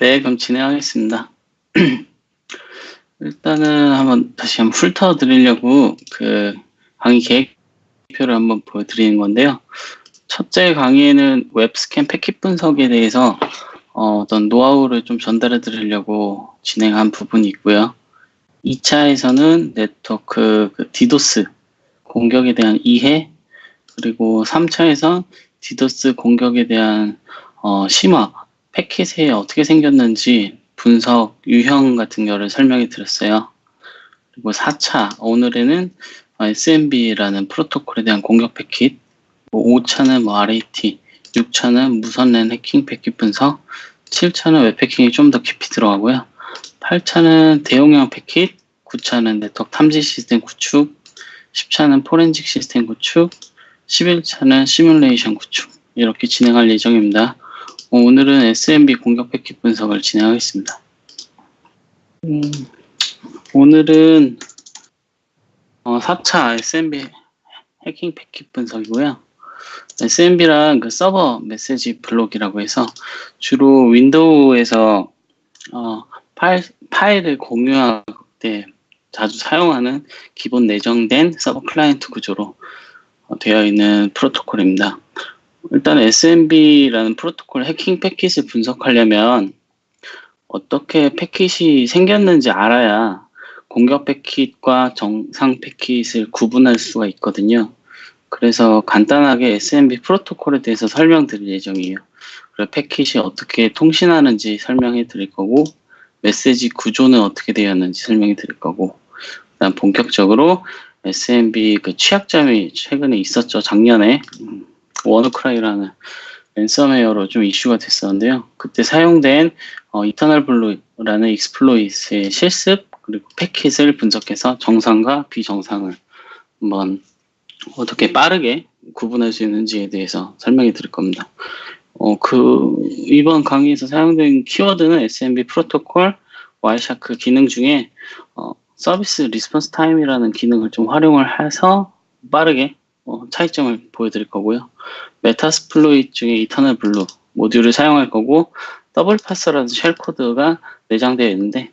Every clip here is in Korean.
네, 그럼 진행하겠습니다. 일단은 다시 한번 훑어드리려고 그 강의 계획표를 한번 보여드리는 건데요. 첫째 강의에는 웹스캔 패킷 분석에 대해서 어떤 노하우를 좀 전달해 드리려고 진행한 부분이 있고요. 2차에서는 네트워크 디도스 공격에 대한 이해, 그리고 3차에서 디도스 공격에 대한 심화, 패킷이 어떻게 생겼는지 분석, 유형 같은 거를 설명해 드렸어요. 그리고 4차, 오늘에는 SMB라는 프로토콜에 대한 공격 패킷, 5차는 RAT, 6차는 무선 랜 해킹 패킷 분석, 7차는 웹 해킹이 좀 더 깊이 들어가고요. 8차는 대용량 패킷, 9차는 네트워크 탐지 시스템 구축, 10차는 포렌식 시스템 구축, 11차는 시뮬레이션 구축, 이렇게 진행할 예정입니다. 오늘은 SMB 공격 패킷 분석을 진행하겠습니다. 오늘은 4차 SMB 해킹 패킷 분석이고요. SMB란 그 서버 메시지 블록이라고 해서 주로 윈도우에서 파일을 공유할 때 자주 사용하는 기본 내정된 서버 클라이언트 구조로 되어 있는 프로토콜입니다. 일단 SMB라는 프로토콜 해킹 패킷을 분석하려면 어떻게 패킷이 생겼는지 알아야 공격 패킷과 정상 패킷을 구분할 수가 있거든요. 그래서 간단하게 SMB 프로토콜에 대해서 설명드릴 예정이에요. 그리고 패킷이 어떻게 통신하는지 설명해 드릴 거고, 메시지 구조는 어떻게 되었는지 설명해 드릴 거고, 그다음 본격적으로 SMB 그 취약점이 최근에 있었죠. 작년에 워너크라이라는 랜섬웨어로 좀 이슈가 됐었는데요. 그때 사용된 이터널 블루라는 익스플로이트의 실습 그리고 패킷을 분석해서 정상과 비정상을 한번 어떻게 빠르게 구분할 수 있는지에 대해서 설명해 드릴 겁니다. 이번 강의에서 사용된 키워드는 SMB 프로토콜 와이샤크 기능 중에 서비스 리스폰스 타임이라는 기능을 좀 활용을 해서 빠르게 차이점을 보여드릴 거고요. 메타스플로이트 중에 이터널 블루 모듈을 사용할 거고, 더블 파서라는 쉘 코드가 내장되어 있는데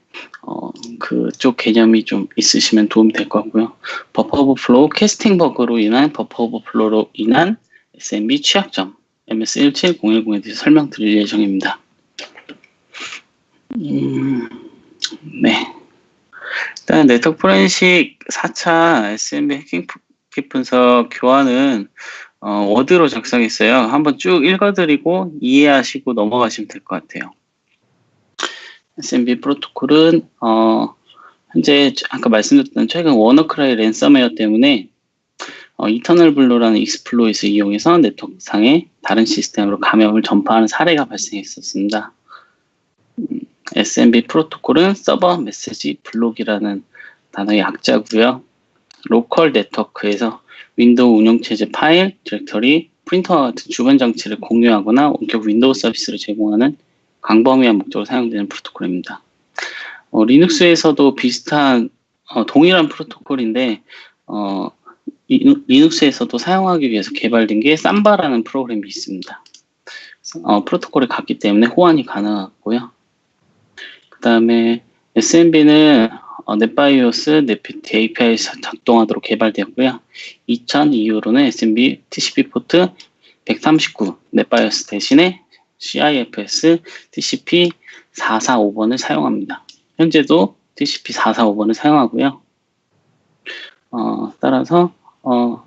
그쪽 개념이 좀 있으시면 도움이 될 것 같고요. 버퍼 오버플로우, 캐스팅 버그로 인한 버퍼 오버플로우로 인한 SMB 취약점 MS17010에 대해서 설명드릴 예정입니다. 네. 일단 네트워크 포렌식 4차 SMB 해킹 패킷 분석 교환은 워드로 작성했어요. 한번 쭉 읽어드리고 이해하시고 넘어가시면 될 것 같아요. SMB 프로토콜은 현재 아까 말씀드렸던 최근 워너크라이 랜섬웨어 때문에 이터널 블루라는 익스플로이트를 이용해서 네트워크상의 다른 시스템으로 감염을 전파하는 사례가 발생했었습니다. SMB 프로토콜은 서버 메시지 블록이라는 단어의 약자고요. 로컬 네트워크에서 윈도우 운영체제 파일, 디렉터리, 프린터와 같은 주변 장치를 공유하거나 원격 윈도우 서비스를 제공하는 광범위한 목적으로 사용되는 프로토콜입니다. 리눅스에서도 비슷한 동일한 프로토콜인데 리눅스에서도 사용하기 위해서 개발된 게 삼바라는 프로그램이 있습니다. 프로토콜이 같기 때문에 호환이 가능하고요. 그 다음에 SMB는 넷바이오스, 넷피트 API 작동하도록 개발되었고요. 2000 이후로는 SMB TCP 포트 139 넷바이오스 대신에 CIFS TCP 445번을 사용합니다. 현재도 TCP 445번을 사용하고요. 따라서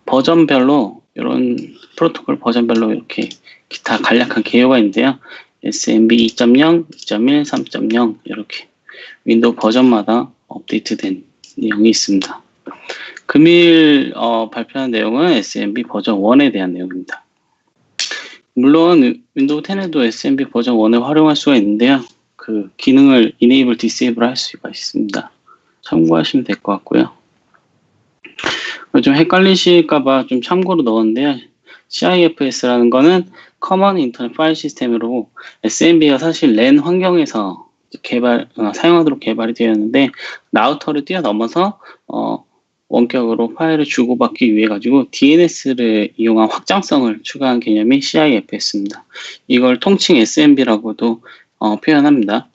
버전별로 이런 프로토콜 버전별로 이렇게 기타 간략한 개요가 있는데요. SMB 2.0, 2.1, 3.0 이렇게 윈도우 버전마다 업데이트된 내용이 있습니다. 금일 발표한 내용은 SMB 버전 1에 대한 내용입니다. 물론 윈도우 10에도 SMB 버전 1을 활용할 수가 있는데요. 그 기능을 enable, disable 할 수가 있습니다. 참고하시면 될 것 같고요. 좀 헷갈리실까봐 좀 참고로 넣었는데요. CIFS라는 거는 Common Internet File System으로 SMB가 사실 랜 환경에서 사용하도록 개발이 되었는데 라우터를 뛰어넘어서 원격으로 파일을 주고받기 위해 가지고 DNS를 이용한 확장성을 추가한 개념이 CIFS입니다. 이걸 통칭 SMB라고도 표현합니다.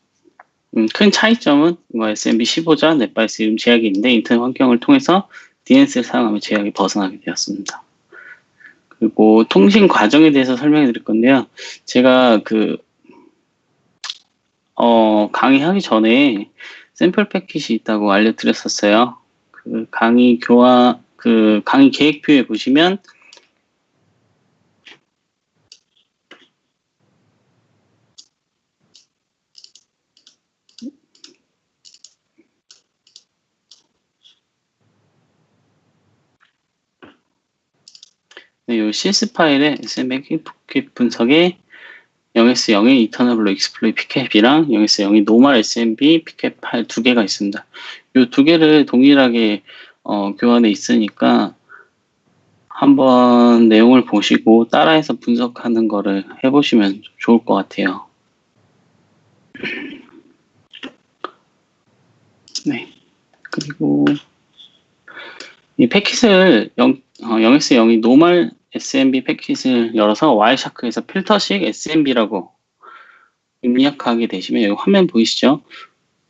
큰 차이점은 SMB 15자 넷바이스 이름 제약이 있는데 인터넷 환경을 통해서 DNS를 사용하면 제약이 벗어나게 되었습니다. 그리고 통신 과정에 대해서 설명해 드릴 건데요. 제가 강의하기 전에 샘플 패킷이 있다고 알려드렸었어요. 강의 계획표에 보시면 이 CS 파일에 SMB 패킷 분석에 0S02 이터널 블록 익스플로이 PCAP이랑 0S02 노멀 SMB PCAP 파일 두 개가 있습니다. 이 두 개를 동일하게 교환해 있으니까 한번 내용을 보시고 따라해서 분석하는 거를 해보시면 좋을 것 같아요. 네. 그리고 이 패킷을 0S02 노멀 SMB 패킷을 열어서 와이샤크에서 필터식 SMB라고 입력하게 되시면 여기 화면 보이시죠?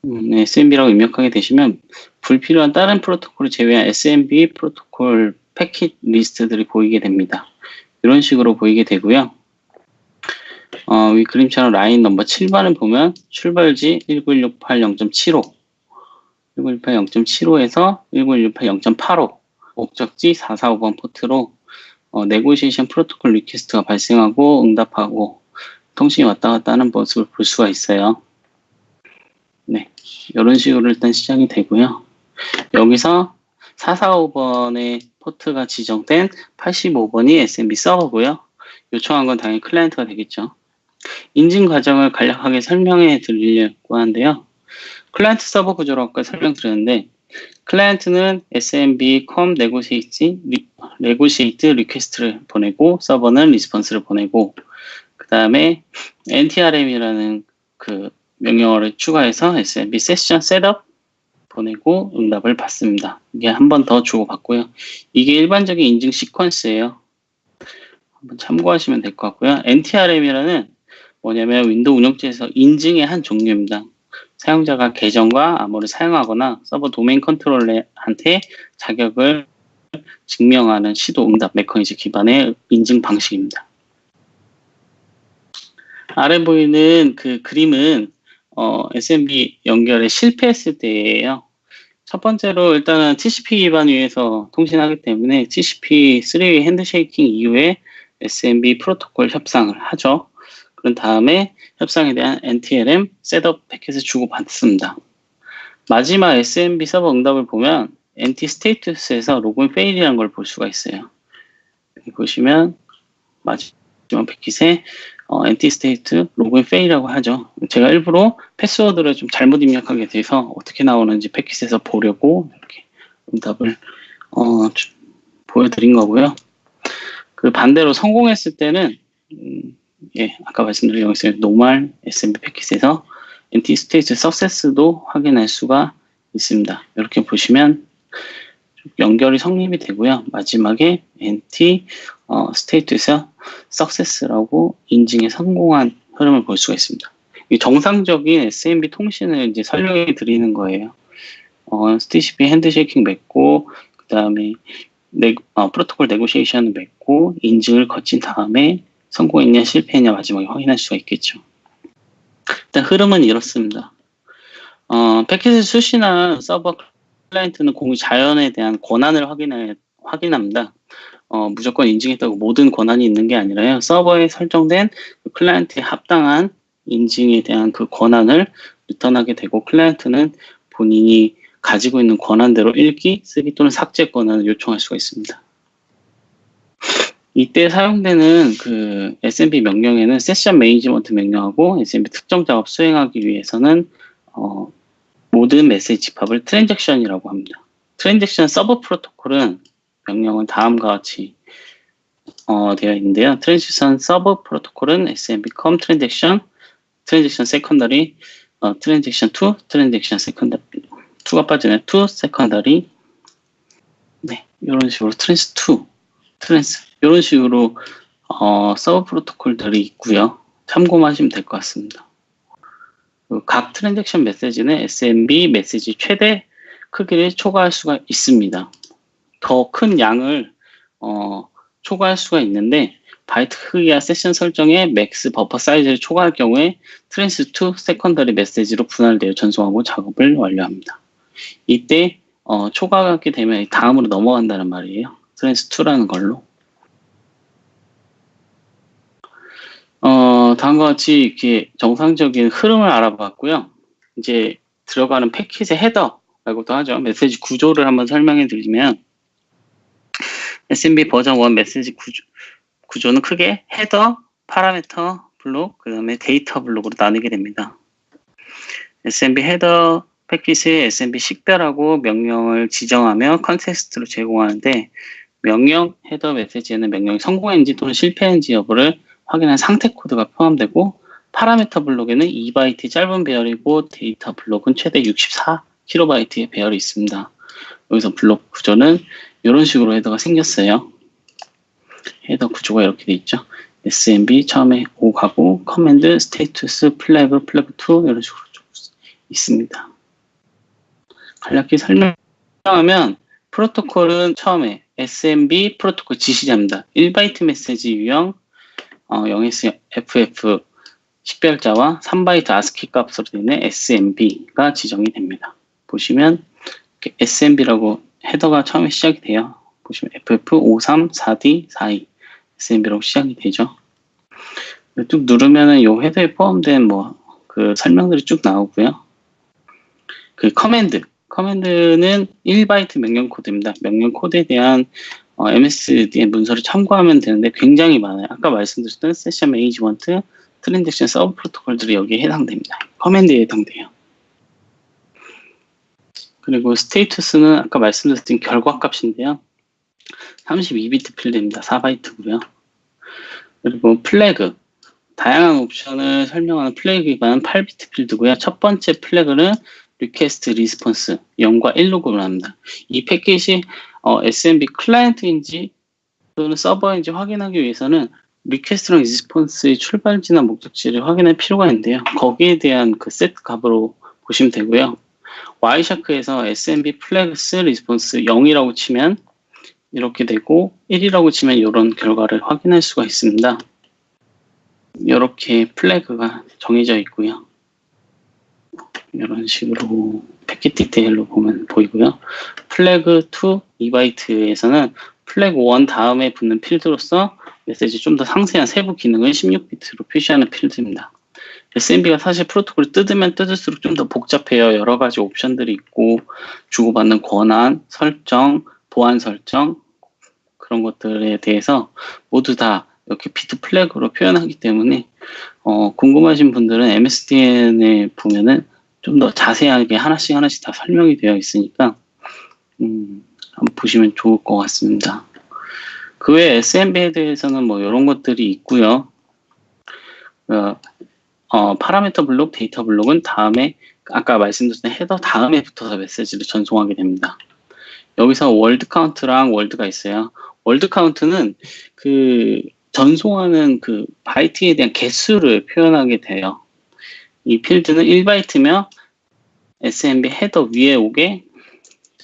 SMB라고 입력하게 되시면 불필요한 다른 프로토콜을 제외한 SMB 프로토콜 패킷 리스트들이 보이게 됩니다. 이런 식으로 보이게 되고요. 위 그림처럼 라인 넘버 7번을 보면 출발지 19168 0.75 19168 0.75에서 19168 0.85 목적지 445번 포트로 네고시에이션 프로토콜 리퀘스트가 발생하고 응답하고 통신이 왔다 갔다 하는 모습을 볼 수가 있어요. 네, 이런 식으로 일단 시작이 되고요. 여기서 445번의 포트가 지정된 85번이 SMB 서버고요. 요청한 건 당연히 클라이언트가 되겠죠. 인증 과정을 간략하게 설명해 드리려고 하는데요. 클라이언트 서버 구조로 아까 설명드렸는데 클라이언트는 SMB com negotiate 리퀘스트를 보내고 서버는 리스폰스를 보내고 그 다음에 NTRM이라는 명령어를 추가해서 SMB 세션 셋업 보내고 응답을 받습니다. 이게 한 번 더 주고받고요. 이게 일반적인 인증 시퀀스예요. 한번 참고하시면 될 것 같고요. NTRM이라는 뭐냐면 윈도우 운영체에서 인증의 한 종류입니다. 사용자가 계정과 암호를 사용하거나 서버 도메인 컨트롤러한테 자격을 증명하는 시도 응답 메커니즘 기반의 인증 방식입니다. 아래 보이는 그림은 SMB 연결에 실패했을 때예요. 첫 번째로 일단은 TCP 기반 위에서 통신하기 때문에 TCP 3웨이 핸드쉐이킹 이후에 SMB 프로토콜 협상을 하죠. 그런 다음에 협상에 대한 NTLM 셋업 패킷을 주고받습니다. 마지막 SMB 서버 응답을 보면 NT 스테이투스에서 로그인 페일이라는 걸 볼 수가 있어요. 여기 보시면 마지막 패킷에 NT 스테이트 로그인 페일이라고 하죠. 제가 일부러 패스워드를 좀 잘못 입력하게 돼서 어떻게 나오는지 패킷에서 보려고 이렇게 응답을 보여드린 거고요. 그 반대로 성공했을 때는 아까 말씀드린 여기서 노멀 SMB 패킷에서 NT 스테이트 석세스도 확인할 수가 있습니다. 이렇게 보시면 연결이 성립이 되고요. 마지막에 NT 스테이트에서 석세스라고 인증에 성공한 흐름을 볼 수가 있습니다. 이 정상적인 SMB 통신을 이제 설명해 드리는 거예요. TCP 핸드쉐이킹 맺고 그 다음에 프로토콜 네고시에이션을 맺고 인증을 거친 다음에 성공했냐 실패했냐 마지막에 확인할 수가 있겠죠. 일단 흐름은 이렇습니다. 패킷을 수신한 서버 클라이언트는 공유 자연에 대한 권한을 확인합니다. 무조건 인증했다고 모든 권한이 있는 게 아니라요. 서버에 설정된 클라이언트에 합당한 인증에 대한 그 권한을 리턴하게 되고 클라이언트는 본인이 가지고 있는 권한대로 읽기, 쓰기 또는 삭제 권한을 요청할 수가 있습니다. 이때 사용되는 SMB 명령에는 세션 매니지먼트 명령하고 SMB 특정 작업 수행하기 위해서는 모든 메시지 집합을 트랜잭션이라고 합니다. 트랜잭션 서버 프로토콜은 명령은 다음과 같이 되어 있는데요. 트랜잭션 서버 프로토콜은 SMB com 트랜잭션 세컨더리, 트랜잭션 2, 트랜잭션 세컨더리 2가 빠지네. 2 세컨더리 네, 이런 식으로 트랜스 이런 식으로 서버 프로토콜들이 있고요. 참고하시면 될 것 같습니다. 각 트랜잭션 메시지는 SMB 메시지 최대 크기를 초과할 수가 있습니다. 더 큰 양을 초과할 수가 있는데 바이트 크기와 세션 설정의 맥스 버퍼 사이즈를 초과할 경우에 트랜스 투 세컨더리 메시지로 분할되어 전송하고 작업을 완료합니다. 이때 초과하게 되면 다음으로 넘어간다는 말이에요. 트랜스 2라는 걸로. 다음과 같이 이렇게 정상적인 흐름을 알아봤고요. 이제 들어가는 패킷의 헤더라고도 하죠. 메시지 구조를 한번 설명해 드리면 SMB 버전 1 메시지 구조는 크게 헤더, 파라미터 블록, 그 다음에 데이터 블록으로 나누게 됩니다. SMB 헤더 패킷에 SMB 식별하고 명령을 지정하며 컨텍스트로 제공하는데 명령 헤더 메시지에는 명령이 성공했는지 또는 실패했는지 여부를 확인한 상태 코드가 포함되고 파라미터 블록에는 2바이트 짧은 배열이고 데이터 블록은 최대 64kb의 배열이 있습니다. 여기서 블록 구조는 이런 식으로 헤더가 생겼어요. 헤더 구조가 이렇게 돼 있죠. SMB 처음에 5 가고 커맨드, 스테이투스, 플래그 2 이런 식으로 좀 있습니다. 간략히 설명하면 프로토콜은 처음에 SMB 프로토콜 지시자입니다. 1바이트 메시지 유형 0xFF 식별자와 3바이트 ASCII 값으로 되는 SMB가 지정이 됩니다. 보시면 SMB라고 헤더가 처음에 시작이 돼요. 보시면 FF534D42 SMB라고 시작이 되죠. 쭉 누르면은 이 헤더에 포함된 그 설명들이 쭉 나오고요. 그 커맨드는 1바이트 명령 코드입니다. 명령 코드에 대한 MSD의 문서를 참고하면 되는데 굉장히 많아요. 아까 말씀드렸던 세션 매니지먼트, 트랜잭션 서브 프로토콜들이 여기에 해당됩니다. 커맨드에 해당돼요. 그리고 스테이투스는 아까 말씀드렸던 결과값인데요. 32비트 필드입니다. 4바이트고요. 그리고 플래그, 다양한 옵션을 설명하는 플래그 기반은 8비트 필드고요. 첫 번째 플래그는 리퀘스트 리스폰스 0과 1로 구분합니다. 이 패킷이 SMB 클라이언트인지 또는 서버인지 확인하기 위해서는 리퀘스트랑 리스폰스의 출발지나 목적지를 확인할 필요가 있는데요. 거기에 대한 그 세트 값으로 보시면 되고요. 와이샤크에서 SMB 플래그스 리스폰스 0이라고 치면 이렇게 되고 1이라고 치면 이런 결과를 확인할 수가 있습니다. 이렇게 플래그가 정해져 있고요. 이런 식으로 패킷 디테일로 보면 보이고요. 플래그 2 2바이트에서는 플래그 1 다음에 붙는 필드로서 메시지 좀 더 상세한 세부 기능을 16비트로 표시하는 필드입니다. SMB가 사실 프로토콜을 뜯으면 뜯을수록 좀 더 복잡해요. 여러 가지 옵션들이 있고 주고받는 권한, 설정, 보안 설정 그런 것들에 대해서 모두 다 이렇게 비트 플래그로 표현하기 때문에 궁금하신 분들은 MSDN에 보면은 좀 더 자세하게 하나씩 다 설명이 되어 있으니까 한번 보시면 좋을 것 같습니다. 그 외에 SMB에 대해서는 이런 것들이 있고요. 파라미터 블록, 데이터 블록은 다음에 아까 말씀드렸던 헤더 다음에 붙어서 메시지를 전송하게 됩니다. 여기서 월드 카운트랑 월드가 있어요. 월드 카운트는 그 전송하는 그 바이트에 대한 개수를 표현하게 돼요. 이 필드는 1바이트며 SMB 헤더 위에 오게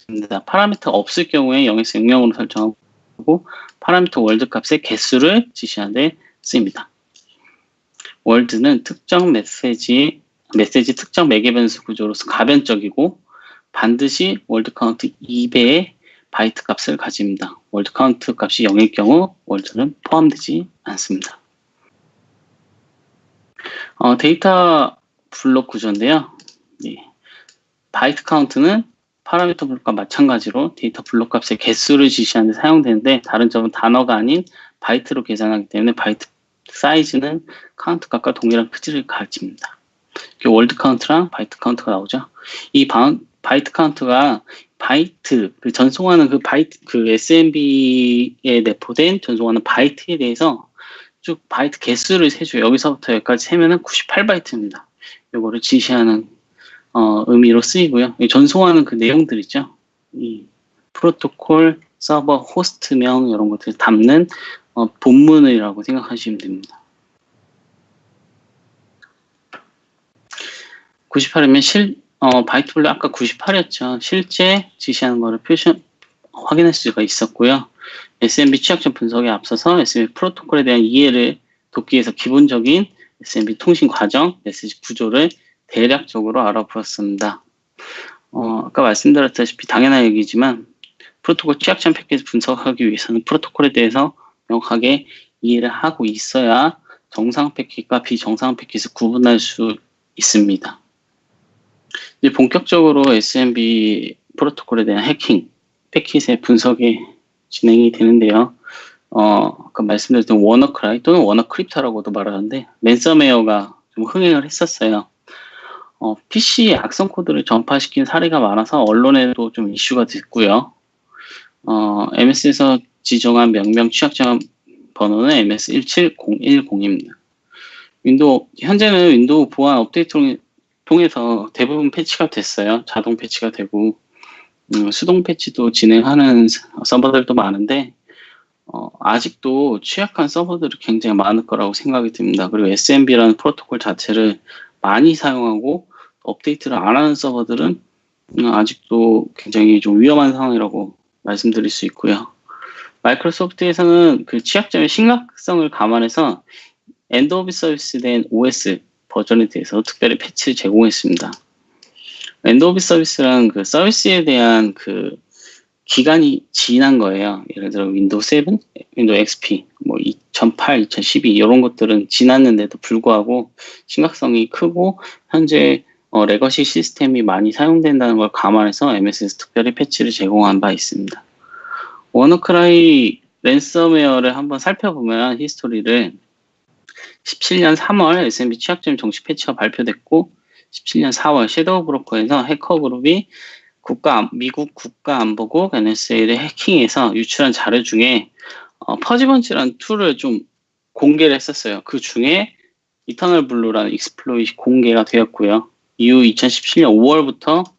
됩니다. 파라미터가 없을 경우에 0에서 00으로 설정하고 파라미터 월드 값의 개수를 지시하는 데 쓰입니다. 월드는 특정 메시지 특정 매개 변수 구조로서 가변적이고 반드시 월드 카운트 2배의 바이트 값을 가집니다. 월드 카운트 값이 0일 경우 월드는 포함되지 않습니다. 데이터 블록 구조인데요. 네. 바이트 카운트는 파라미터 블록과 마찬가지로 데이터 블록 값의 개수를 지시하는 데 사용되는데 다른 점은 단어가 아닌 바이트로 계산하기 때문에 바이트 사이즈는 카운트 값과 동일한 크기를 가집니다. 월드 카운트랑 바이트 카운트가 나오죠. 이 바이트 카운트가 바이트, 전송하는 그 바이트, 그 SMB에 내포된 전송하는 바이트에 대해서 쭉 바이트 개수를 세줘요. 여기서부터 여기까지 세면은 98바이트입니다. 이거를 지시하는 의미로 쓰이고요. 전송하는 그 내용들 있죠. 이 프로토콜, 서버, 호스트명 이런 것들 담는 본문이라고 생각하시면 됩니다. 98이면 바이트 블루 아까 98이었죠. 실제 지시하는 거를 확인할 수가 있었고요. SMB 취약점 분석에 앞서서 SMB 프로토콜에 대한 이해를 돕기 위해서 기본적인 SMB 통신 과정, 메시지 구조를 대략적으로 알아보았습니다. 아까 말씀드렸다시피 당연한 얘기지만 프로토콜 취약점 패킷을 분석하기 위해서는 프로토콜에 대해서 명확하게 이해를 하고 있어야 정상 패킷과 비정상 패킷을 구분할 수 있습니다. 이제 본격적으로 SMB 프로토콜에 대한 해킹, 패킷의 분석이 진행이 되는데요. 아까 말씀드렸던 워너크라이 또는 워너크립터라고도 말하는데 랜섬웨어가 좀 흥행을 했었어요. PC에 악성 코드를 전파시킨 사례가 많아서 언론에도 좀 이슈가 됐고요. MS에서 지정한 명명 취약점 번호는 MS17010입니다. 현재는 윈도우 보안 업데이트를 통해서 대부분 패치가 됐어요. 자동 패치가 되고 수동 패치도 진행하는 서버들도 많은데 아직도 취약한 서버들이 굉장히 많을 거라고 생각이 듭니다. 그리고 SMB라는 프로토콜 자체를 많이 사용하고 업데이트를 안 하는 서버들은 아직도 굉장히 좀 위험한 상황이라고 말씀드릴 수 있고요. 마이크로소프트에서는 그 취약점의 심각성을 감안해서 엔드 오브 서비스 된 OS 버전에 대해서 특별히 패치를 제공했습니다. 엔드 오브 서비스란 그 서비스에 대한 그 기간이 지난 거예요. 예를 들어 윈도우 7, 윈도우 XP, 2008, 2012 이런 것들은 지났는데도 불구하고 심각성이 크고 현재 레거시 시스템이 많이 사용된다는 걸 감안해서 MS에서 특별히 패치를 제공한 바 있습니다. 워너크라이 랜섬웨어를 한번 살펴보면 히스토리를 17년 3월 SMB 취약점 정식 패치가 발표됐고 17년 4월 섀도우 브로커에서 해커 그룹이 미국 국가안보국 NSA를 해킹해서 유출한 자료 중에 퍼지번치라는 툴을 좀 공개를 했었어요. 그 중에 이터널 블루라는 익스플로잇이 공개가 되었고요. 이후 2017년 5월부터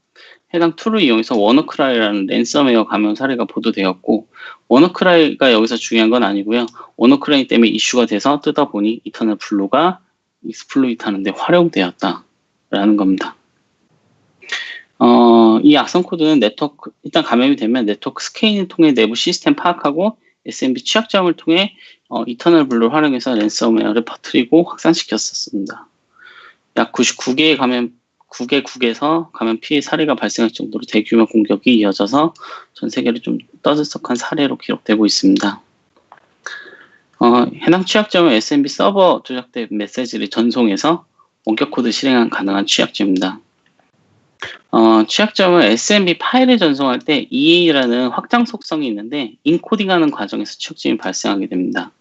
해당 툴을 이용해서 워너크라이라는 랜섬웨어 감염 사례가 보도되었고 워너크라이가 여기서 중요한 건 아니고요. 워너크라이 때문에 이슈가 돼서 뜯어보니 이터널 블루가 익스플로잇 하는데 활용되었다라는 겁니다. 이 악성 코드는 일단 감염이 되면 네트워크 스캐닝을 통해 내부 시스템 파악하고 SMB 취약점을 통해 이터널 블루를 활용해서 랜섬웨어를 퍼뜨리고 확산시켰었습니다. 약 99개에서 감염 피해 사례가 발생할 정도로 대규모 공격이 이어져서 전 세계로 좀 떠들썩한 사례로 기록되고 있습니다. 해당 취약점은 SMB 서버 조작된 메시지를 전송해서 원격 코드 실행한 가능한 취약점입니다. 취약점은 SMB 파일을 전송할 때 EA라는 확장 속성이 있는데 인코딩하는 과정에서 취약점이 발생하게 됩니다.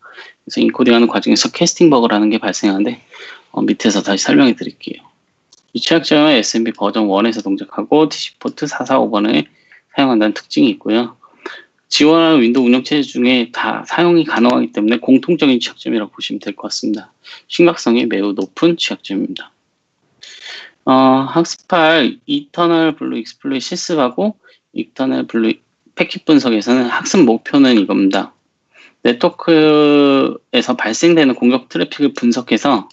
그래서 인코딩하는 과정에서 캐스팅 버그라는 게 발생하는데 밑에서 다시 설명해 드릴게요. 이 취약점은 SMB 버전 1에서 동작하고 TC포트 445번을 사용한다는 특징이 있고요. 지원하는 윈도우 운영체제 중에 다 사용이 가능하기 때문에 공통적인 취약점이라고 보시면 될 것 같습니다. 심각성이 매우 높은 취약점입니다. 학습할 이터널 블루 익스플로잇 실습하고 이터널 블루 패킷 분석에서는 학습 목표는 이겁니다. 네트워크에서 발생되는 공격 트래픽을 분석해서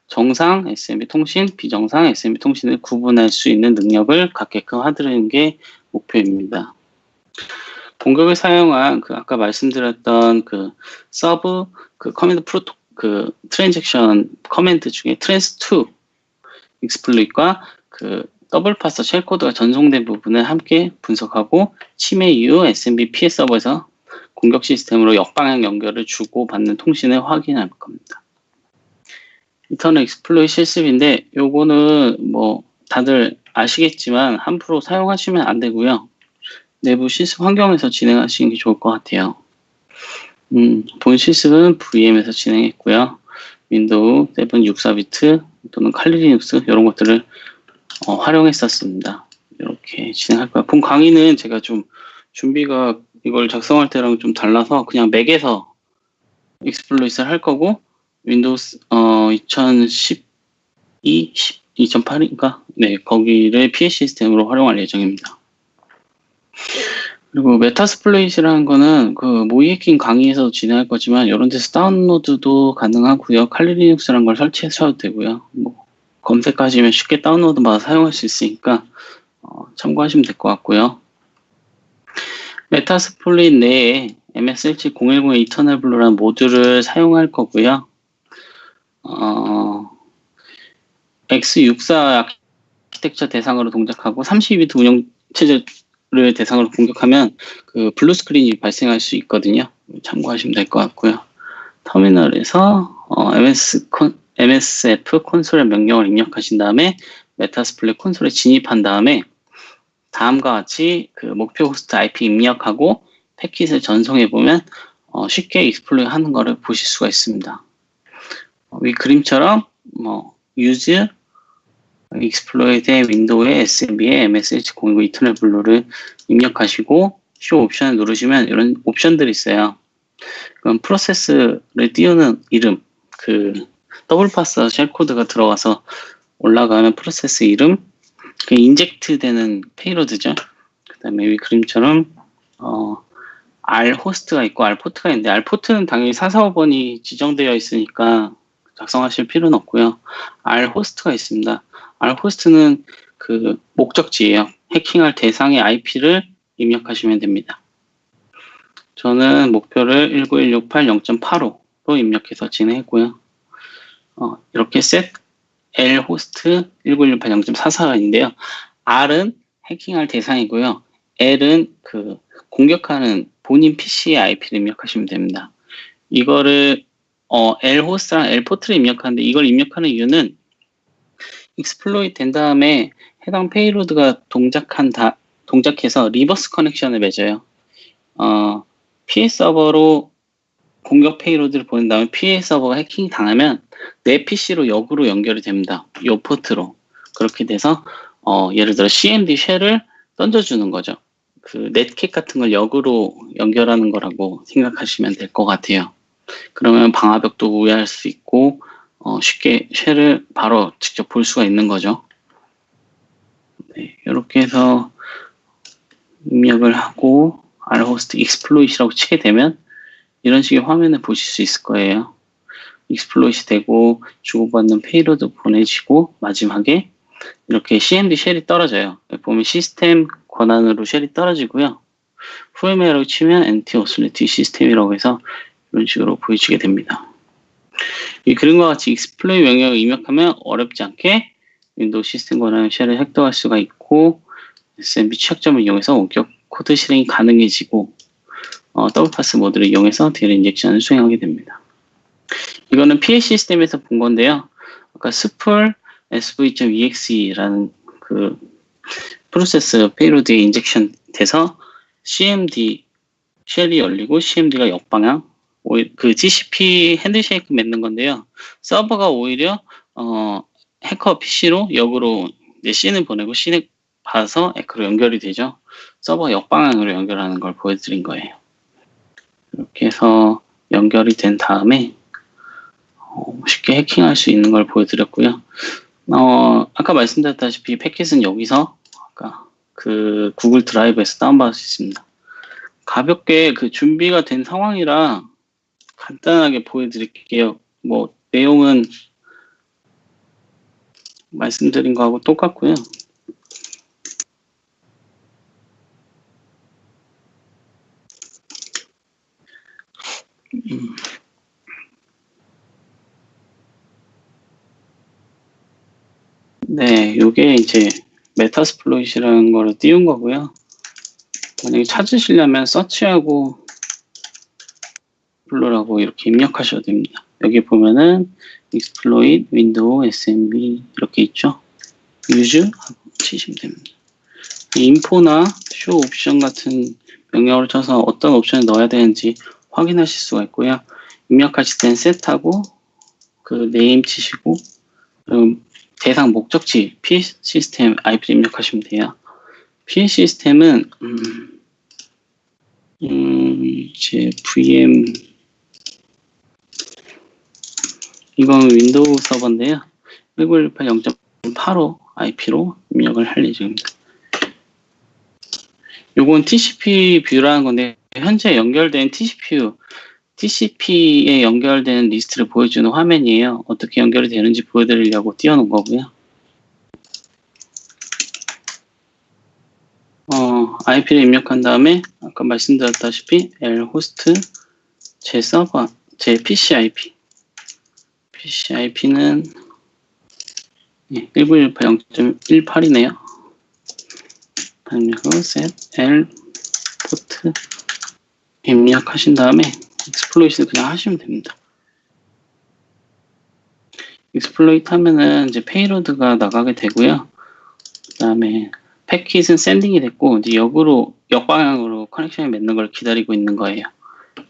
정상 SMB 통신, 비정상 SMB 통신을 구분할 수 있는 능력을 갖게끔 하드는 게 목표입니다. 공격을 사용한 아까 말씀드렸던 서브 커맨드 트랜잭션 커맨드 중에 트랜스2 익스플로잇과 더블 파서 쉘 코드가 전송된 부분을 함께 분석하고 침해 이후 SMB 피해 서버에서 공격 시스템으로 역방향 연결을 주고받는 통신을 확인할 겁니다. 이터널 익스플로잇 실습인데 요거는 다들 아시겠지만 함부로 사용하시면 안 되고요. 내부 실습 환경에서 진행하시는 게 좋을 것 같아요. 본 실습은 VM에서 진행했고요. 윈도우 7 64비트 또는 칼리 리눅스 이런 것들을 활용했었습니다. 이렇게 진행할 거예요. 본 강의는 제가 좀 준비가 이걸 작성할 때랑 좀 달라서 그냥 맥에서 익스플로잇을 할 거고 윈도우 2012, 2008인가? 네, 거기를 피해 시스템으로 활용할 예정입니다. 그리고 메타스플로잇이라는 거는 모의 해킹 강의에서도 진행할 거지만 이런 데서 다운로드도 가능하고요. 칼리 리눅스라는 걸 설치하셔도 되고요. 검색하시면 쉽게 다운로드 받아 사용할 수 있으니까 참고하시면 될 것 같고요. 메타스플로잇 내에 MS17010의 이터널 블루라는 모듈을 사용할 거고요. x64 아키텍처 대상으로 동작하고 32비트 운영체제를 대상으로 공격하면 그 블루 스크린이 발생할 수 있거든요. 참고하시면 될 것 같고요. 터미널에서 MSF 콘솔의 명령을 입력하신 다음에 메타스플로잇 콘솔에 진입한 다음에 다음과 같이 그 목표 호스트 IP 입력하고 패킷을 전송해 보면 쉽게 익스플로잇 하는 것을 보실 수가 있습니다. 위 그림처럼 use 익스플로잇의 윈도우에 SMB에 MS17010 이터널 블루를 입력하시고 쇼 옵션을 누르시면 이런 옵션들이 있어요. 그럼 프로세스를 띄우는 이름, 그 더블 파스 쉘 코드가 들어가서 올라가는 프로세스 이름, 그 인젝트 되는 페이로드죠. 그 다음에 위 그림처럼 R 호스트가 있고 R 포트가 있는데 R 포트는 당연히 445번이 지정되어 있으니까 작성하실 필요는 없고요. R 호스트가 있습니다. R 호스트는 그 목적지예요. 해킹할 대상의 IP를 입력하시면 됩니다. 저는 목표를 19168.0.85로 입력해서 진행했고요. 이렇게 set L 호스트 19168.0.44가 있는데요. R은 해킹할 대상이고요. L은 그 공격하는 본인 PC의 IP를 입력하시면 됩니다. 이거를 L 호스트랑 L 포트를 입력하는데 이걸 입력하는 이유는 익스플로잇 된 다음에 해당 페이로드가 동작해서 리버스 커넥션을 맺어요. PS 서버로 공격 페이로드를 보낸 다음에 PS 서버가 해킹 당하면 내 PC로 역으로 연결이 됩니다. 이 포트로. 그렇게 돼서 예를 들어 CMD 쉘을 던져주는 거죠. 그 넷캣 같은 걸 역으로 연결하는 거라고 생각하시면 될 것 같아요. 그러면 방화벽도 우회할 수 있고 쉽게 쉘을 바로 직접 볼 수가 있는 거죠. 네, 이렇게 해서 입력을 하고 R호스트 익스플로잇이라고 치게 되면 이런 식의 화면을 보실 수 있을 거예요. 익스플로잇이 되고 주고받는 페이로드 보내지고 마지막에 이렇게 CMD 쉘이 떨어져요. 보면 시스템 권한으로 쉘이 떨어지고요. 후에메라고 치면 NT 오슬리티 시스템이라고 해서 이런 식으로 보여지게 됩니다. 이 그림과 같이 익스플로잇 명령을 입력하면 어렵지 않게 윈도우 시스템 권한 쉘을 획득할 수가 있고 SMB 취약점을 이용해서 원격 코드 실행이 가능해지고 더블파스 모드를 이용해서 데이터 인젝션을 수행하게 됩니다. 이거는 PA 시스템에서 본 건데요. 아까 스플 sv.exe라는 그 프로세스 페이로드에 인젝션 돼서 CMD 쉘이 열리고 CMD가 역방향 그 GCP 핸드쉐이크 맺는 건데요. 서버가 오히려 해커 PC로 역으로 이제 씬을 보내고 씬을 봐서 에크로 연결이 되죠. 서버 역방향으로 연결하는 걸 보여드린 거예요. 이렇게 해서 연결이 된 다음에 쉽게 해킹할 수 있는 걸 보여드렸고요. 아까 말씀드렸다시피 패킷은 여기서 아까 그 구글 드라이브에서 다운받을 수 있습니다. 가볍게 그 준비가 된 상황이라 간단하게 보여드릴게요. 뭐 내용은 말씀드린 거하고 똑같고요. 네, 요게 이제 메타스플로잇이라는 거를 띄운 거고요. 만약에 찾으시려면 서치하고 블루라고 이렇게 입력하셔도 됩니다. 여기 보면은 exploit window smb 이렇게 있죠. use 하고 치시면 됩니다. 인포나 show 옵션 같은 명령어를 쳐서 어떤 옵션을 넣어야 되는지 확인하실 수가 있고요. 입력하실 땐 set하고 그 name 치시고 대상 목적지 PH 시스템 IP를 입력하시면 돼요. PH 시스템은 이제 VM 이건 윈도우 서버인데요. 191.0.85 IP로 입력을 할 예정입니다. 요건 TCP 뷰라는 건데 현재 연결된 TCP에 연결된 리스트를 보여주는 화면이에요. 어떻게 연결이 되는지 보여드리려고 띄워놓은 거고요. IP를 입력한 다음에 아까 말씀드렸다시피 L 호스트 제 서버, 제 PC IP. PC IP는 1918.0.18이네요. 그리고 set L 포트 입력하신 다음에 exploit 그냥 하시면 됩니다. exploit 하면은 이제 페이로드가 나가게 되고요. 그 다음에 패킷은 샌딩이 됐고 이제 역방향으로 커넥션이 맺는 걸 기다리고 있는 거예요.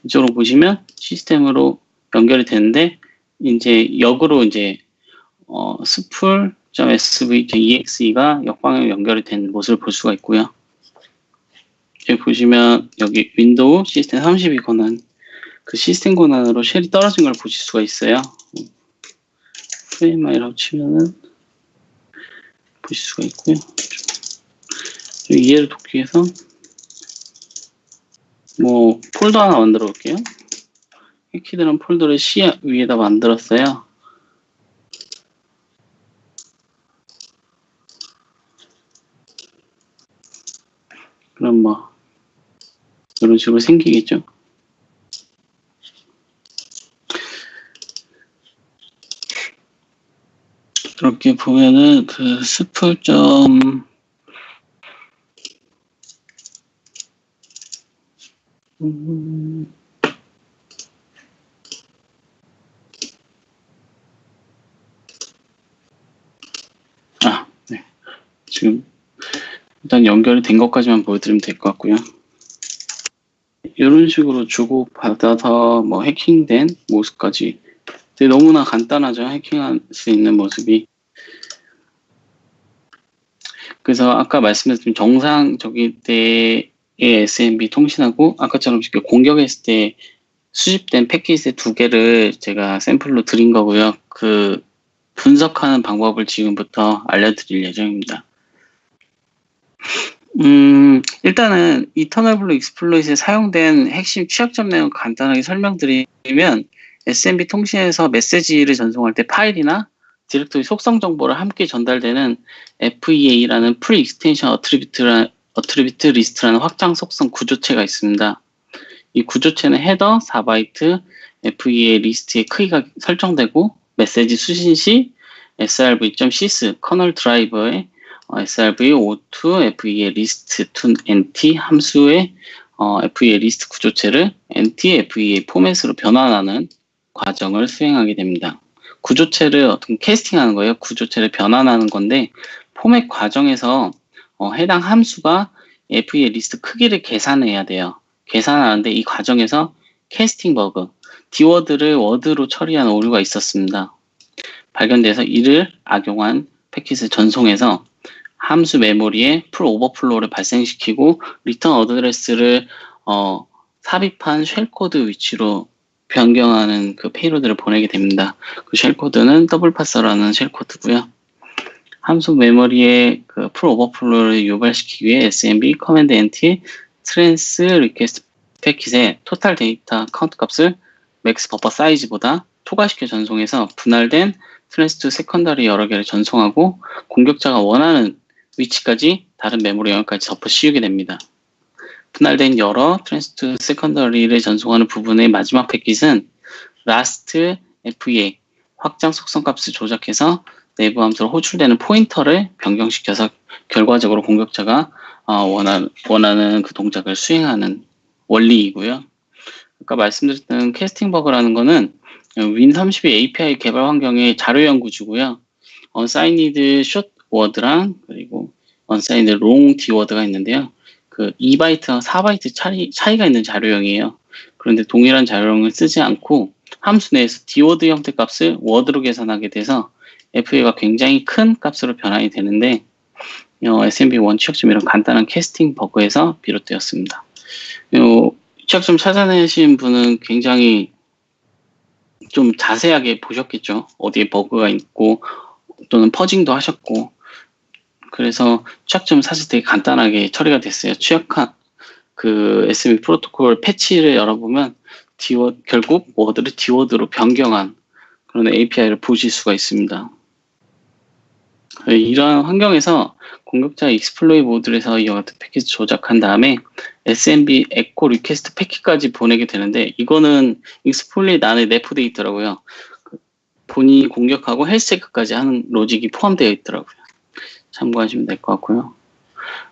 이쪽으로 보시면 시스템으로 연결이 되는데 이제 역으로 이제 spool.svexe가 역방향으로 연결이 된 모습을 볼 수가 있고요. 여기 보시면 여기 윈도우 시스템 32 권한 그 시스템 권한으로 쉘이 떨어진 걸 보실 수가 있어요. 프레임이라고 치면은 보실 수가 있고요. 이해를 돕기 위해서 뭐 폴더 하나 만들어 볼게요. 해키들은 폴더를 C 위에다 만들었어요. 그럼 뭐 이런 식으로 생기겠죠. 이렇게 보면은 그 스풀 네. 지금 일단 연결이 된 것까지만 보여드리면 될 것 같고요. 이런 식으로 주고받아서 뭐 해킹된 모습까지 되게 너무나 간단하죠. 해킹할 수 있는 모습이. 그래서 아까 말씀드린 정상적일 때의 SMB 통신하고 아까처럼 공격했을 때 수집된 패킷의 2개를 제가 샘플로 드린 거고요. 그 분석하는 방법을 지금부터 알려드릴 예정입니다. 일단은 이터널 블루 익스플로잇에 사용된 핵심 취약점 내용 간단하게 설명드리면 SMB 통신에서 메시지를 전송할 때 파일이나 디렉토리 속성 정보를 함께 전달되는 FEA라는 프리 익스텐션 어트리뷰트 리스트라는 확장 속성 구조체가 있습니다. 이 구조체는 헤더 4바이트 FEA 리스트의 크기가 설정되고 메시지 수신 시 srv.sys 커널 드라이버의 srv-o2 FEA list to NT 함수의 FEA 리스트 구조체를 NT FEA 포맷으로 변환하는 과정을 수행하게 됩니다. 구조체를 어떤 캐스팅하는 거예요. 구조체를 변환하는 건데 포맷 과정에서 해당 함수가 FEA 리스트 크기를 계산해야 돼요. 계산하는데 이 과정에서 캐스팅 버그, 디워드를 워드로 처리한 오류가 있었습니다. 발견돼서 이를 악용한 패킷을 전송해서 함수 메모리에 풀 오버플로우를 발생시키고 리턴 어드레스를 삽입한 쉘 코드 위치로 변경하는 그 페이로드를 보내게 됩니다. 그 쉘 코드는 더블 파서라는 쉘 코드고요. 함수 메모리에 그 풀 오버플로우를 유발시키기 위해 SMB 커맨드 NT 트랜스 리퀘스트 패킷의 토탈 데이터 카운트 값을 맥스 버퍼 사이즈보다 초과시켜 전송해서 분할된 트랜스 투 세컨더리 여러 개를 전송하고 공격자가 원하는 위치까지 다른 메모리 영역까지 덮어 씌우게 됩니다. 분할된 여러 트랜스 투 세컨더리를 전송하는 부분의 마지막 패킷은 last FEA 확장 속성 값을 조작해서 내부 함수로 호출되는 포인터를 변경시켜서 결과적으로 공격자가 원하는 그 동작을 수행하는 원리이고요. 아까 말씀드렸던 캐스팅 버그라는 거는 윈32 API 개발 환경의 자료 연구주고요. unsigned short word랑 그리고 unsigned long dword가 있는데요. 그 2바이트와 4바이트 차이가 있는 자료형이에요. 그런데 동일한 자료형을 쓰지 않고 함수 내에서 dword 형태 값을 word로 계산하게 돼서 FA가 굉장히 큰 값으로 변환이 되는데 SMB1 취약점 이런 간단한 캐스팅 버그에서 비롯되었습니다. 취약점 찾아내신 분은 굉장히 좀 자세하게 보셨겠죠. 어디에 버그가 있고 또는 퍼징도 하셨고 그래서 취약점 사실 되게 간단하게 처리가 됐어요. 취약한 그 SMB 프로토콜 패치를 열어보면 결국 워드를 디워드로 변경한 그런 API를 보실 수가 있습니다. 이러한 환경에서 공격자 익스플로이 모듈에서 이와 같은 패킷 조작한 다음에 SMB 에코 리퀘스트 패킷까지 보내게 되는데, 이거는 익스플로이 안에 내포되어 있더라고요. 본인이 공격하고 헬스체크까지 하는 로직이 포함되어 있더라고요. 참고하시면 될 것 같고요.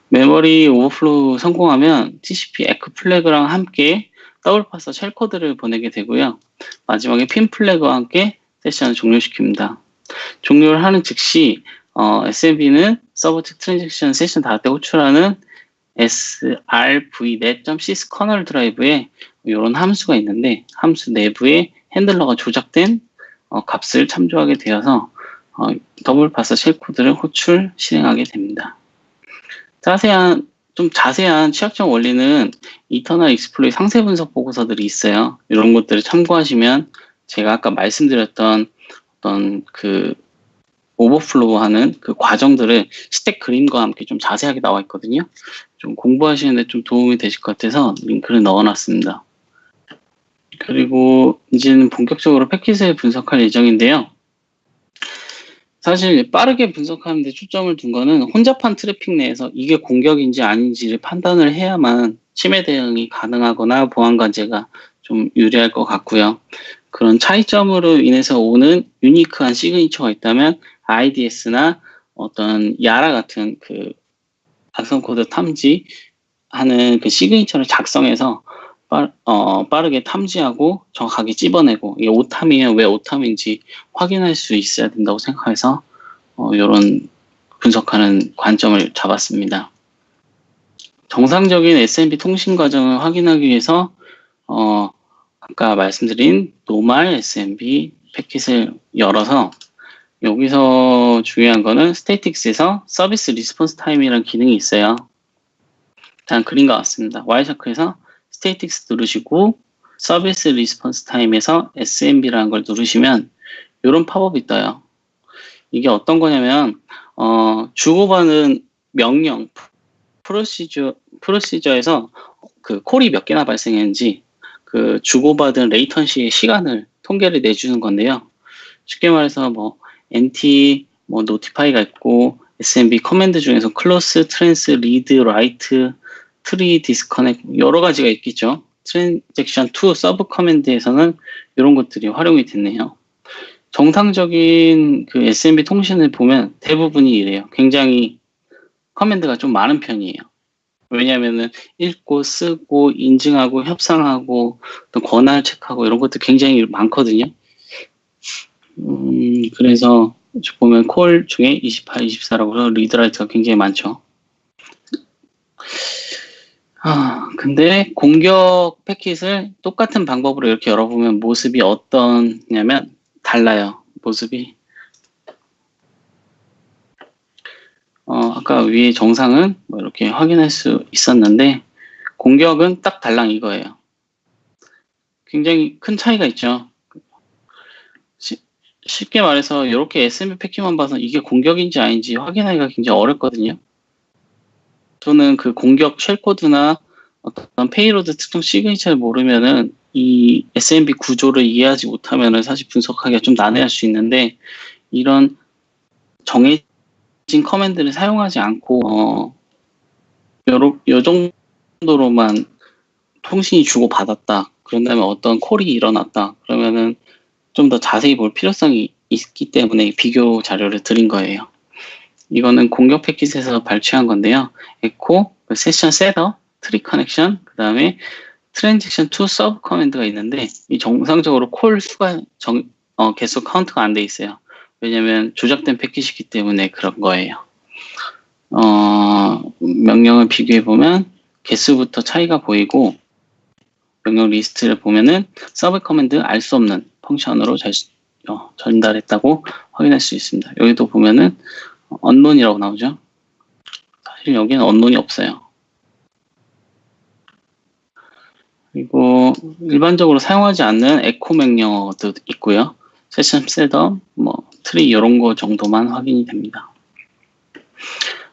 메모리 오버플로우 성공하면 TCP 에코 플래그랑 함께 더블 파서 쉘 코드를 보내게 되고요. 마지막에 핀 플래그와 함께 세션을 종료시킵니다. 종료를 하는 즉시 SMB는 서버 측 트랜잭션 세션 닿을 때 호출하는 srvnet.sys 커널 드라이브에 이런 함수가 있는데, 함수 내부에 핸들러가 조작된 값을 참조하게 되어서 더블 파서 쉘 코드를 호출 실행하게 됩니다. 좀 자세한 취약점 원리는 이터널 익스플로이 상세 분석 보고서들이 있어요. 이런 것들을 참고하시면 제가 아까 말씀드렸던 어떤 그 오버플로우 하는 그 과정들을 스택 그림과 함께 좀 자세하게 나와 있거든요. 좀 공부하시는데 좀 도움이 되실 것 같아서 링크를 넣어놨습니다. 그리고 이제는 본격적으로 패킷을 분석할 예정인데요. 사실 빠르게 분석하는 데 초점을 둔 거는 혼잡한 트래픽 내에서 이게 공격인지 아닌지를 판단을 해야만 침해 대응이 가능하거나 보안 관제가 좀 유리할 것 같고요. 그런 차이점으로 인해서 오는 유니크한 시그니처가 있다면 IDS나 어떤 야라 같은 그 악성 코드 탐지하는 그 시그니처를 작성해서 빠르게 탐지하고 정확하게 찝어내고 이게 오탐이면 왜 오탐인지 확인할 수 있어야 된다고 생각해서 이런 분석하는 관점을 잡았습니다. 정상적인 SMB 통신 과정을 확인하기 위해서 아까 말씀드린 노멀 SMB 패킷을 열어서 여기서 중요한 거는 스태틱스에서 서비스 리스폰스 타임이라는 기능이 있어요. 일단 그림과 같습니다. 와이샤크에서 스태틱스 누르시고 서비스 리스폰스 타임에서 SMB라는 걸 누르시면 이런 팝업이 떠요. 이게 어떤 거냐면 주고받은 명령 프로시저에서 그 콜이 몇 개나 발생했는지 그 주고받은 레이턴시의 시간을 통계를 내주는 건데요. 쉽게 말해서 뭐 NT, 뭐 노티파이가 있고 SMB 커맨드 중에서 클로스, 트랜스, 리드, 라이트, 트리, 디스커넥 여러 가지가 있겠죠. 트랜잭션 2 서브 커맨드에서는 이런 것들이 활용이 됐네요. 정상적인 그 SMB 통신을 보면 대부분이 이래요. 굉장히 커맨드가 좀 많은 편이에요. 왜냐하면은 읽고 쓰고 인증하고 협상하고 또 권한을 체크하고 이런 것도 굉장히 많거든요. 그래서 보면 콜 중에 28, 24라고 해서 리드라이트가 굉장히 많죠. 근데 공격 패킷을 똑같은 방법으로 이렇게 열어보면 모습이 어떠냐면 달라요. 모습이. 아까 위에 정상은 뭐 이렇게 확인할 수 있었는데 공격은 딱 달랑 이거예요. 굉장히 큰 차이가 있죠. 쉽게 말해서 이렇게 SMB 패킷만 봐서 이게 공격인지 아닌지 확인하기가 굉장히 어렵거든요. 저는 그 공격 쉘코드나 어떤 페이로드 특정 시그니처를 모르면은 이 SMB 구조를 이해하지 못하면은 사실 분석하기가 좀 난해할 수 있는데 이런 정해진 커맨드를 사용하지 않고 요 정도로만 통신이 주고받았다. 그런 다음에 어떤 콜이 일어났다. 그러면은 좀 더 자세히 볼 필요성이 있기 때문에 비교 자료를 드린 거예요. 이거는 공격 패킷에서 발췌한 건데요. 에코, 세션 셋업, 트리 커넥션, 그 다음에 트랜잭션 2 서브 커맨드가 있는데 이 정상적으로 콜 수가 개수 카운트가 안 돼 있어요. 왜냐면 조작된 패킷이기 때문에 그런 거예요. 명령을 비교해 보면 개수부터 차이가 보이고 명령 리스트를 보면은 서브 커맨드 알 수 없는 펑션으로 전달했다고 확인할 수 있습니다. 여기도 보면은 언론이라고 나오죠. 사실 여기는 언론이 없어요. 그리고 일반적으로 사용하지 않는 에코 명령어도 있고요. 세션 셋업, 뭐 트리 이런 거 정도만 확인이 됩니다.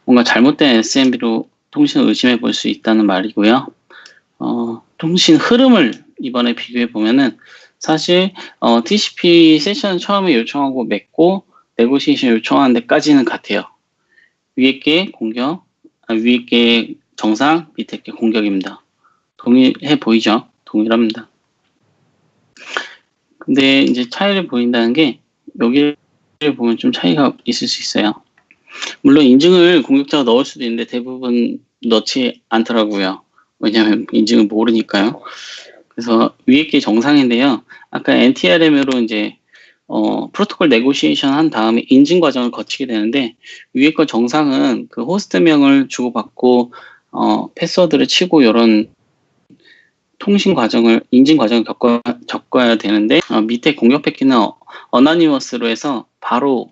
뭔가 잘못된 SMB로 통신을 의심해 볼 수 있다는 말이고요. 통신 흐름을 이번에 비교해 보면은 사실 TCP 세션 처음에 요청하고 맺고 네고시에이션 요청하는 데까지는 같아요. 위에 게 공격, 위에 게 정상, 밑에 게 공격입니다. 동일해 보이죠? 동일합니다. 근데 이제 차이를 보인다는 게 여기를 보면 좀 차이가 있을 수 있어요. 물론 인증을 공격자가 넣을 수도 있는데 대부분 넣지 않더라고요. 왜냐하면 인증을 모르니까요. 그래서 위에 게 정상인데요. 아까 NTRM으로 이제 프로토콜 네고시에이션 한 다음에 인증 과정을 거치게 되는데 위에 거 정상은 그 호스트명을 주고받고 패스워드를 치고 이런 통신 과정을 인증 과정을 겪어야 되는데 밑에 공격 패키는 어나니머스로 해서 바로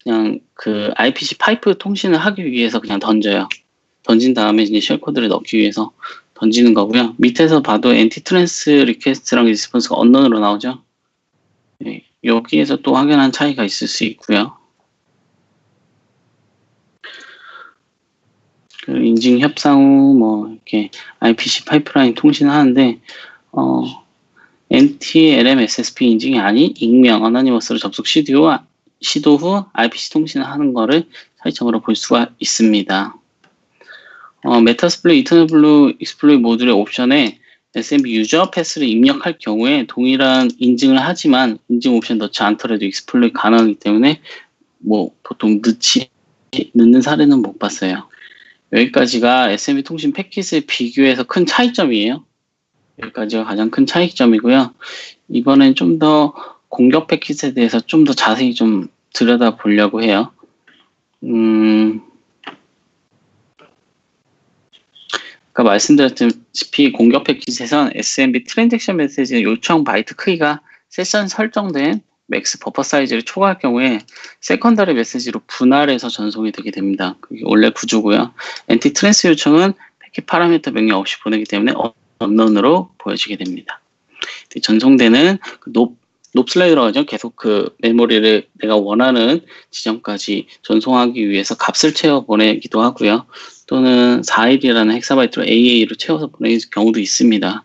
그냥 그 IPC 파이프 통신을 하기 위해서 그냥 던져요. 던진 다음에 이제 쉘코드를 넣기 위해서 던지는 거고요. 밑에서 봐도 엔티 트랜스 리퀘스트랑 리스폰스가 언론으로 나오죠. 네, 여기에서 또 확연한 차이가 있을 수 있고요. 그 인증 협상 후 뭐 이렇게 IPC 파이프라인 통신을 하는데 NTLM-SSP 인증이 아닌 익명 어나니머스로 접속 시도 후 IPC 통신을 하는 거를 차이점으로 볼 수가 있습니다. 메타스플로이, 이터널 블루 익스플로이 모듈의 옵션에 SMB 유저 패스를 입력할 경우에 동일한 인증을 하지만 인증 옵션 넣지 않더라도 익스플로이 가능하기 때문에 뭐 보통 늦는 사례는 못 봤어요. 여기까지가 SMB 통신 패킷을 비교해서 큰 차이점이에요. 여기까지가 가장 큰 차이점이고요. 이번엔 좀 더 공격 패킷에 대해서 좀 더 자세히 좀 들여다 보려고 해요. 아까 말씀드렸다시피 공격 패킷에선 SMB 트랜잭션 메시지 요청 바이트 크기가 세션 설정된 맥스 버퍼 사이즈를 초과할 경우에 세컨더리 메시지로 분할해서 전송이 되게 됩니다. 그게 원래 구조고요. 엔티 트랜스 요청은 패킷 파라미터 명령 없이 보내기 때문에 언론으로 보여지게 됩니다. 전송되는 그 높 슬라이드라고 하죠. 계속 그 메모리를 내가 원하는 지점까지 전송하기 위해서 값을 채워 보내기도 하고요. 또는 4일이라는 헥사바이트로 AA로 채워서 보내는 경우도 있습니다.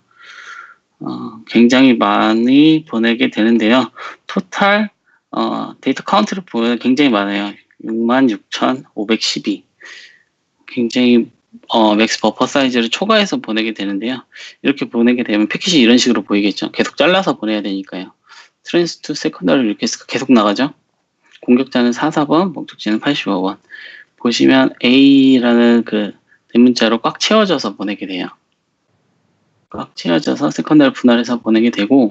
굉장히 많이 보내게 되는데요. 토탈 데이터 카운트를 보면 굉장히 많아요. 66,512. 굉장히 맥스 버퍼 사이즈를 초과해서 보내게 되는데요. 이렇게 보내게 되면 패킷이 이런 식으로 보이겠죠. 계속 잘라서 보내야 되니까요. 트랜스 투 세컨더리 리퀘스트가 계속 나가죠. 공격자는 44번, 목적지는 85번. 보시면 A라는 그 대문자로 꽉 채워져서 보내게 돼요. 꽉 채워져서 세컨더리 분할해서 보내게 되고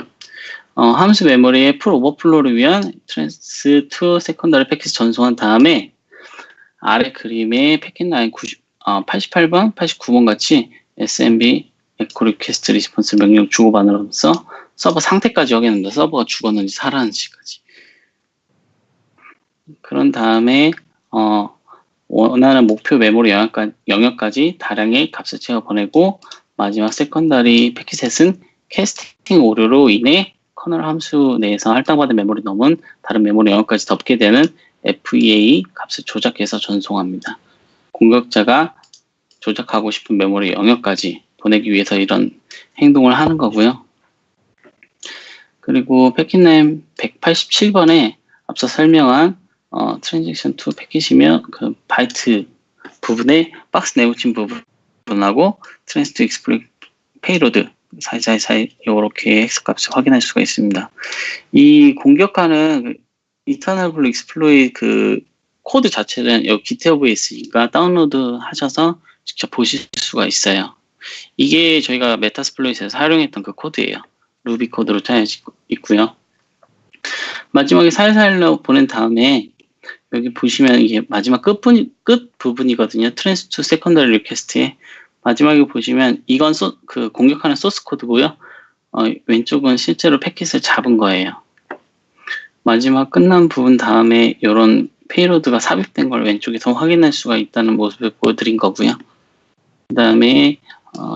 함수 메모리의 풀 오버플로우를 위한 트랜스 투 세컨더리 패킷 전송한 다음에 아래 그림의 패킷 라인 88번, 89번 같이 SMB 에코 리퀘스트 리스폰스 명령 주고받으면서 서버 상태까지 확인합니다. 서버가 죽었는지 살았는지까지. 그런 다음에 원하는 목표 메모리 영역까지 다량의 값을 채워 보내고 마지막 세컨더리 패킷셋은 캐스팅 오류로 인해 커널 함수 내에서 할당받은 메모리 넘은 다른 메모리 영역까지 덮게 되는 FEA 값을 조작해서 전송합니다. 공격자가 조작하고 싶은 메모리 영역까지 보내기 위해서 이런 행동을 하는 거고요. 그리고 패킷네임 187번에 앞서 설명한 트랜잭션 2 패킷이며 그 바이트 부분에 박스 내붙인 부분하고 트랜스 투 익스플로이 페이로드 사이사이 이렇게 엑스값을 확인할 수가 있습니다. 이 공격하는 이터널 블루 익스플로이 그 코드 자체는 여기 GitHub에 있으니까 다운로드 하셔서 직접 보실 수가 있어요. 이게 저희가 메타스플로잇에서 활용했던 그 코드예요. 루비 코드로 짜여져 있고요. 마지막에 살살로 보낸 다음에 여기 보시면 이게 마지막 끝 부분이거든요. 트랜스 투 세컨더리 리퀘스트에 마지막에 보시면 이건 그 공격하는 소스 코드고요. 왼쪽은 실제로 패킷을 잡은 거예요. 마지막 끝난 부분 다음에 이런 페이로드가 삽입된 걸 왼쪽에서 확인할 수가 있다는 모습을 보여드린 거고요. 그 다음에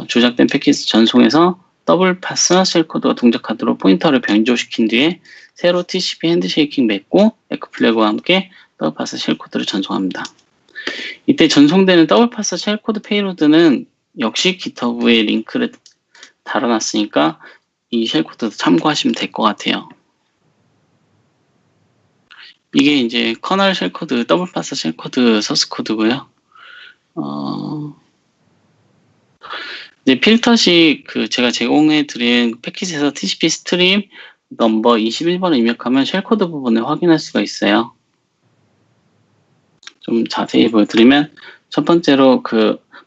조작된 패킷 전송해서 더블 파스 쉘코드가 동작하도록 포인터를 변조시킨 뒤에 새로 TCP 핸드쉐이킹 맺고 에코 플래그와 함께 더블 파스 쉘코드를 전송합니다. 이때 전송되는 더블 파스 쉘코드 페이로드는 역시 GitHub에 링크를 달아놨으니까 이 쉘코드도 참고하시면 될 것 같아요. 이게 이제 커널 쉘코드, 더블 파서 쉘코드 소스 코드고요. 이제 필터식 제가 제공해 드린 패킷에서 TCP 스트림 넘버 21번을 입력하면 쉘코드 부분을 확인할 수가 있어요. 좀 자세히 보여드리면 첫 번째로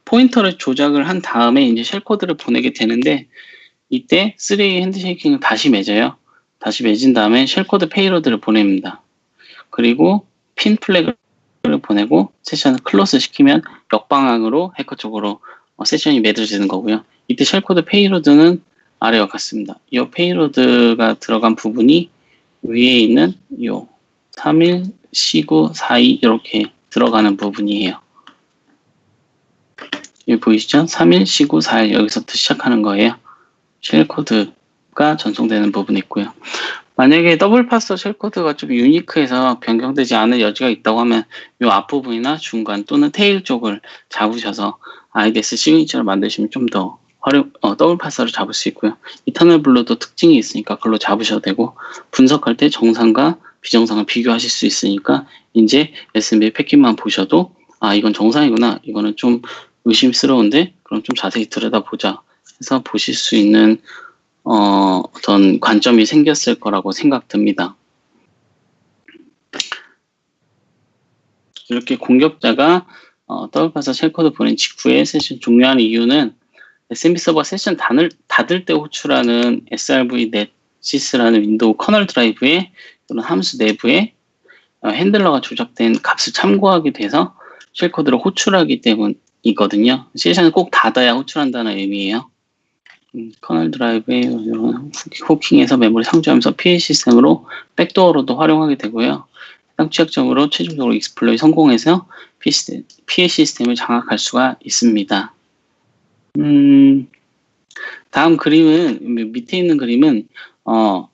포인터를 조작을 한 다음에 이제 쉘코드를 보내게 되는데 이때 3 핸드쉐이킹을 다시 맺어요. 다시 맺은 다음에 쉘코드 페이로드를 보냅니다. 그리고 핀 플래그를 보내고 세션을 클로즈 시키면 역방향으로 해커 쪽으로 세션이 맺어지는 거고요. 이때 쉘코드 페이로드는 아래와 같습니다. 이 페이로드가 들어간 부분이 위에 있는 이 31, C9, 42 이렇게 들어가는 부분이에요. 여기 보이시죠? 31, C9, 41 여기서부터 시작하는 거예요. 쉘코드가 전송되는 부분이 있고요. 만약에 더블 파서 쉘코드가 좀 유니크해서 변경되지 않을 여지가 있다고 하면 이 앞부분이나 중간 또는 테일 쪽을 잡으셔서 IDS 시그니처를 만드시면 좀 더 더블 파서를 잡을 수 있고요. 이터널 블루도 특징이 있으니까 그걸로 잡으셔도 되고 분석할 때 정상과 비정상을 비교하실 수 있으니까 이제 SMB 패킷만 보셔도 이건 정상이구나, 이거는 좀 의심스러운데 그럼 좀 자세히 들여다보자 해서 보실 수 있는 어떤 관점이 생겼을 거라고 생각됩니다. 이렇게 공격자가 더블 파서 쉘코드 보낸 직후에 세션 종료하는 이유는 SMB 서버 세션 닫을 때 호출하는 SRV 넷시스라는 윈도우 커널 드라이브에 또는 함수 내부에 핸들러가 조작된 값을 참고하게 돼서 쉘코드를 호출하기 때문이거든요. 세션을 꼭 닫아야 호출한다는 의미예요. 커널 드라이브에 후킹해서 메모리 상주하면서 PA 시스템으로 백도어로도 활용하게 되고요. 해당 취약점으로 최종적으로 익스플로이 성공해서 PA 시스템을 장악할 수가 있습니다. 다음 그림은, 밑에 있는 그림은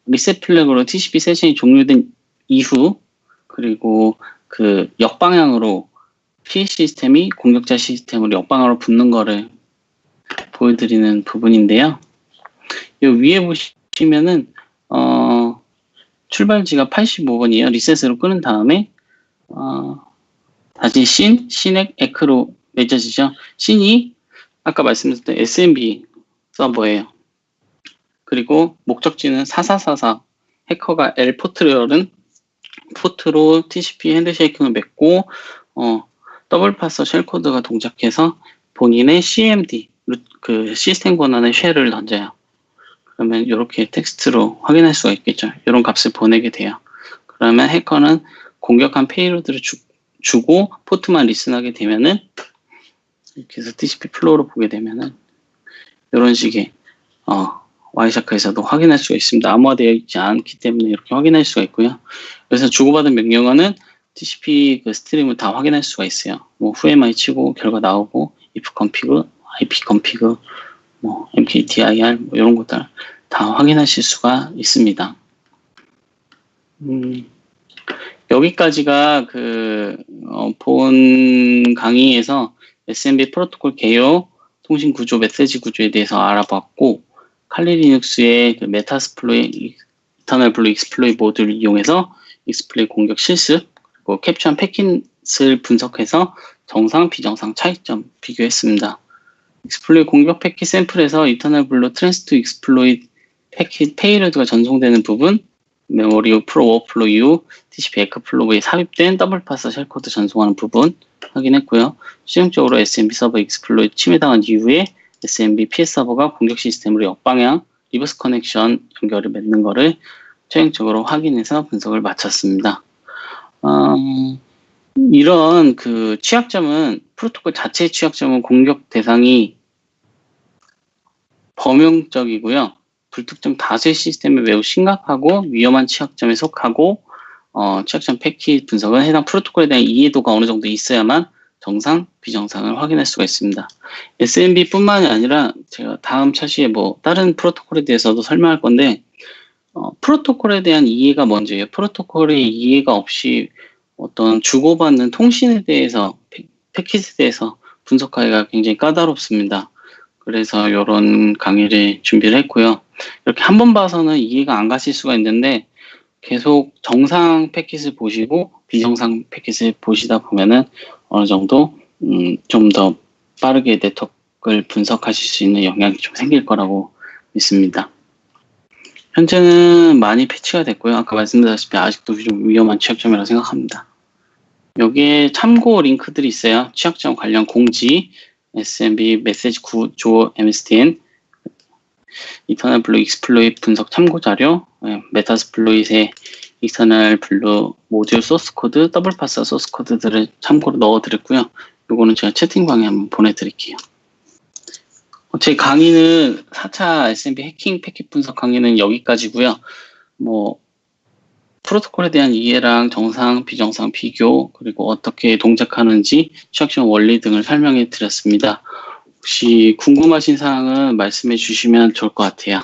리셋 플래그로 TCP 세션이 종료된 이후 그리고 역방향으로 PA 시스템이 공격자 시스템으로 역방향으로 붙는 거를 보여드리는 부분인데요. 이 위에 보시면은 출발지가 85번이에요. 리셋으로 끄는 다음에 다시 신액 에크로 맺어지죠. 신이 아까 말씀드렸던 SMB 서버예요. 그리고 목적지는 4444 해커가 L 포트를 열은 포트로 TCP 핸드쉐이킹을 맺고 더블 파서 쉘코드가 동작해서 본인의 CMD 시스템 권한의 쉘을 던져요. 그러면 이렇게 텍스트로 확인할 수가 있겠죠. 이런 값을 보내게 돼요. 그러면 해커는 공격한 페이로드를 주고 포트만 리슨하게 되면은 이렇게 해서 TCP 플로우로 보게 되면은 이런 식의 와이샤크에서도 확인할 수가 있습니다. 암호화되어 있지 않기 때문에 이렇게 확인할 수가 있고요. 그래서 주고받은 명령어는 TCP 스트림을 다 확인할 수가 있어요. whoami 치고 결과 나오고 if config, ip config, mkdir 이런 것들 다 확인하실 수가 있습니다. 여기까지가 본 강의에서 SMB 프로토콜 개요, 통신 구조, 메시지 구조에 대해서 알아봤고, 칼리 리눅스의 메타스플로이, 이터널 블루 익스플로이 모듈을 이용해서 익스플로이 공격 실습, 그리고 캡처한 패킷을 분석해서 정상, 비정상 차이점 비교했습니다. 익스플로이 공격 패킷 샘플에서 이터널 블루 트랜스 투 익스플로이 패킷 페이로드가 전송되는 부분, 메모리 프로 오버플로 이후 TCP 에크 플로우에 삽입된 더블 파서 쉘코드 전송하는 부분 확인했고요. 실용적으로 SMB 서버 익스플로이 침해당한 이후에 SMB PS 서버가 공격 시스템으로 역방향 리버스 커넥션 연결을 맺는 것을 최종적으로 확인해서 분석을 마쳤습니다. 이런 취약점은, 프로토콜 자체의 취약점은 공격 대상이 범용적이고요. 불특정 다수의 시스템에 매우 심각하고 위험한 취약점에 속하고 취약점 패킷 분석은 해당 프로토콜에 대한 이해도가 어느 정도 있어야만 정상, 비정상을 확인할 수가 있습니다. SMB뿐만이 아니라 제가 다음 차시에 다른 프로토콜에 대해서도 설명할 건데 프로토콜에 대한 이해가 먼저예요. 프로토콜의 이해가 없이 어떤 주고받는 통신에 대해서, 패킷에 대해서 분석하기가 굉장히 까다롭습니다. 그래서 이런 강의를 준비를 했고요. 이렇게 한 번 봐서는 이해가 안 가실 수가 있는데 계속 정상 패킷을 보시고 비정상 패킷을 보시다 보면은 어느 정도 좀 더 빠르게 네트워크를 분석하실 수 있는 영향이 좀 생길 거라고 믿습니다. 현재는 많이 패치가 됐고요. 아까 말씀드렸다시피 아직도 좀 위험한 취약점이라고 생각합니다. 여기에 참고 링크들이 있어요. 취약점 관련 공지, SMB 메시지 구조 MSDN, 이터널 블루 익스플로잇 분석 참고 자료, 메타스플로잇의 익스터널 블루 모듈 소스 코드, 더블 파서 소스 코드들을 참고로 넣어드렸고요. 요거는 제가 채팅방에 한번 보내드릴게요. 제 강의는 4차 SMB 해킹 패킷 분석 강의는 여기까지고요. 뭐 프로토콜에 대한 이해랑 정상, 비정상 비교, 그리고 어떻게 동작하는지 취약점 원리 등을 설명해 드렸습니다. 혹시 궁금하신 사항은 말씀해 주시면 좋을 것 같아요.